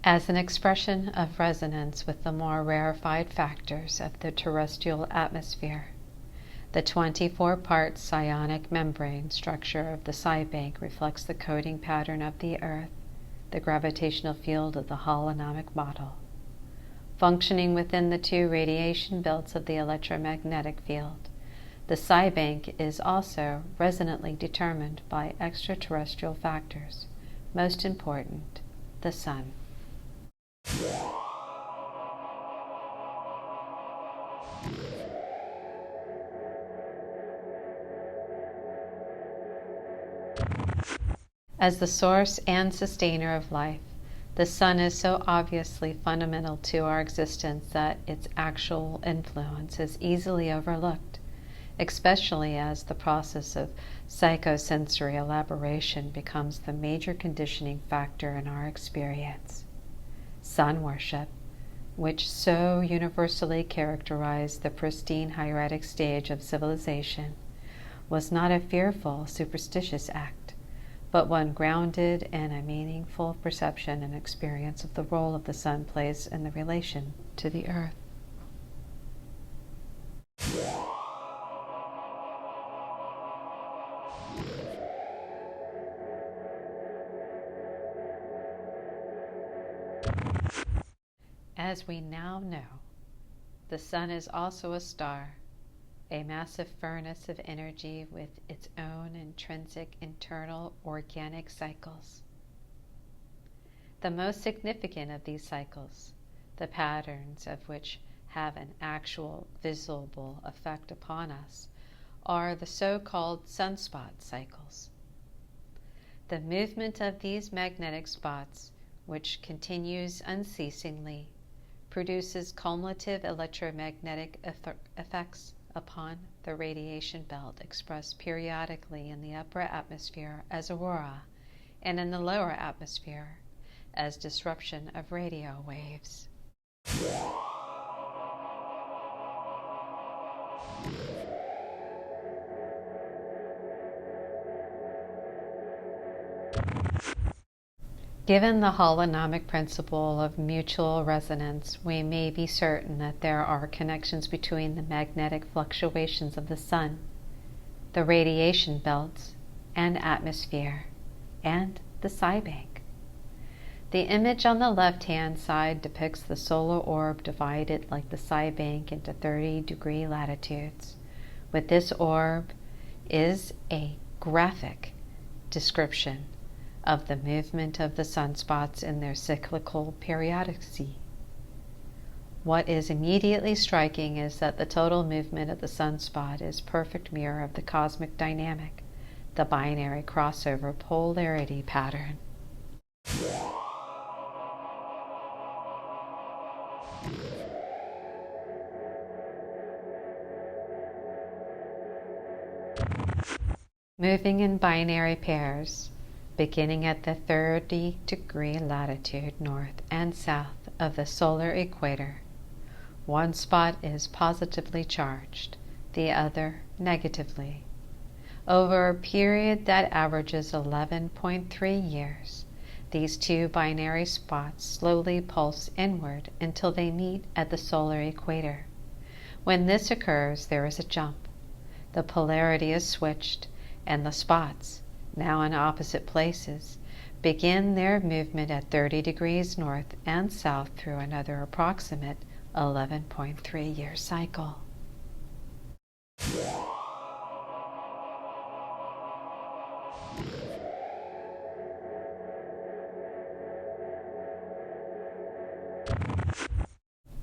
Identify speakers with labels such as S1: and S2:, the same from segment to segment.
S1: as an expression of resonance with the more rarefied factors of the terrestrial atmosphere. The 24-part psionic membrane structure of the Cybank reflects the coding pattern of the Earth, the gravitational field of the holonomic model. Functioning within the two radiation belts of the electromagnetic field, the Cybank is also resonantly determined by extraterrestrial factors, most important, the Sun. As the source and sustainer of life, the Sun is so obviously fundamental to our existence that its actual influence is easily overlooked, especially as the process of psychosensory elaboration becomes the major conditioning factor in our experience. Sun worship, which so universally characterized the pristine hieratic stage of civilization, was not a fearful, superstitious act, but one grounded in a meaningful perception and experience of the role of the Sun plays in the relation to the Earth. As we now know, the Sun is also a star, a massive furnace of energy with its own intrinsic internal organic cycles. The most significant of these cycles, the patterns of which have an actual visible effect upon us, are the so-called sunspot cycles. The movement of these magnetic spots, which continues unceasingly, produces cumulative electromagnetic effects upon the radiation belt expressed periodically in the upper atmosphere as aurora and in the lower atmosphere as disruption of radio waves. Given the holonomic principle of mutual resonance, we may be certain that there are connections between the magnetic fluctuations of the Sun, the radiation belts and atmosphere, and the Cybank. The image on the left-hand side depicts the solar orb divided like the Cybank into 30-degree latitudes. With this orb is a graphic description of the movement of the sunspots in their cyclical periodicity. What is immediately striking is that the total movement of the sunspot is a perfect mirror of the cosmic dynamic, the binary crossover polarity pattern. Moving in binary pairs, beginning at the 30-degree latitude north and south of the solar equator, one spot is positively charged, the other negatively. Over a period that averages 11.3 years, these two binary spots slowly pulse inward until they meet at the solar equator. When this occurs, there is a jump. The polarity is switched, and the spots, now in opposite places, begin their movement at 30 degrees north and south through another approximate 11.3-year cycle.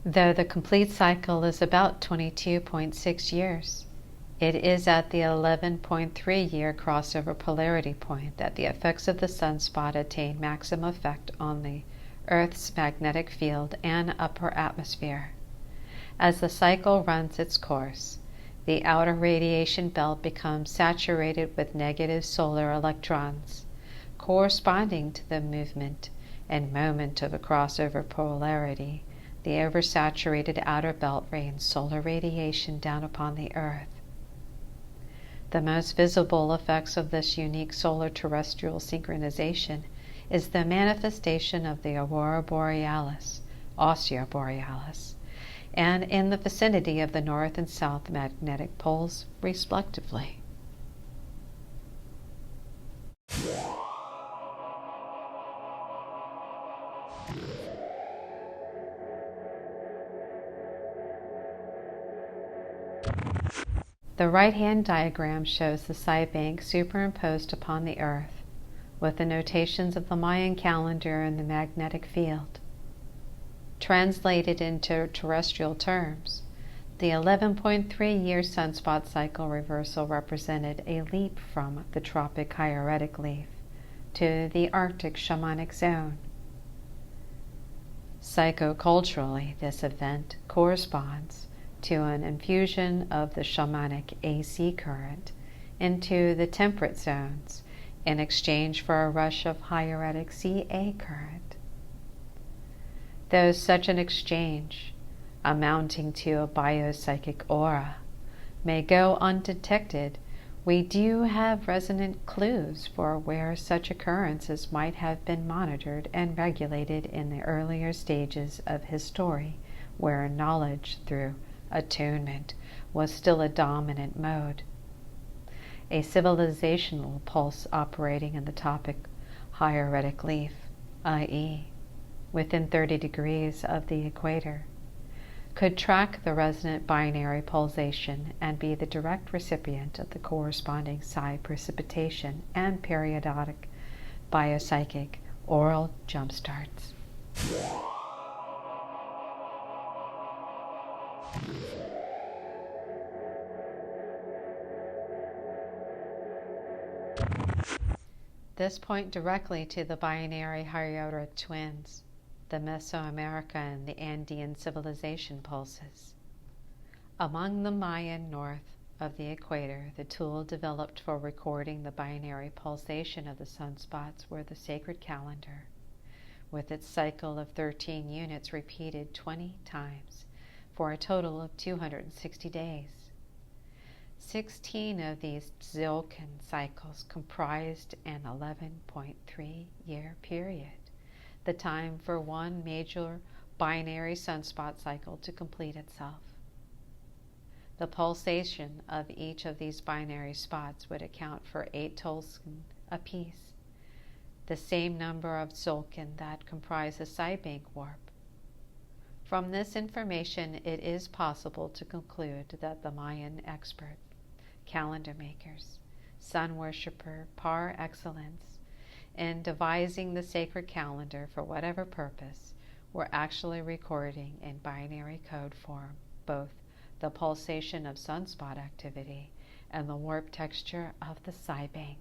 S1: Though the complete cycle is about 22.6 years, it is at the 11.3-year crossover polarity point that the effects of the sunspot attain maximum effect on the Earth's magnetic field and upper atmosphere. As the cycle runs its course, the outer radiation belt becomes saturated with negative solar electrons, corresponding to the movement and moment of a crossover polarity. The oversaturated outer belt rains solar radiation down upon the Earth. The most visible effects of this unique solar terrestrial synchronization is the manifestation of the Aurora Borealis, Austraea Borealis, and in the vicinity of the north and south magnetic poles, respectively. The right-hand diagram shows the side bank superimposed upon the Earth, with the notations of the Mayan calendar and the magnetic field. Translated into terrestrial terms, the 11.3-year sunspot cycle reversal represented a leap from the tropic hieratic leaf to the Arctic shamanic zone. Psychoculturally, this event corresponds to an infusion of the shamanic AC current into the temperate zones in exchange for a rush of hieratic CA current. Though such an exchange, amounting to a biopsychic aura, may go undetected, we do have resonant clues for where such occurrences might have been monitored and regulated in the earlier stages of history, where knowledge through attunement was still a dominant mode. A civilizational pulse operating in the topic hieratic leaf, i.e., within 30 degrees of the equator, could track the resonant binary pulsation and be the direct recipient of the corresponding psi precipitation and periodic biopsychic aural jumpstarts. This point directly to the binary hieratic twins, the Mesoamerica and the Andean civilization pulses. Among the Mayan north of the equator, the tool developed for recording the binary pulsation of the sunspots were the sacred calendar, with its cycle of 13 units repeated 20 times for a total of 260 days. 16 of these Tzolk'in cycles comprised an 11.3-year period, the time for one major binary sunspot cycle to complete itself. The pulsation of each of these binary spots would account for 8 Tzolk'in apiece, the same number of Tzolk'in that comprise the side bank warp. From this information, it is possible to conclude that the Mayan expert, calendar makers, sun worshipper par excellence, in devising the sacred calendar for whatever purpose, were actually recording in binary code form both the pulsation of sunspot activity and the warp texture of the side bank.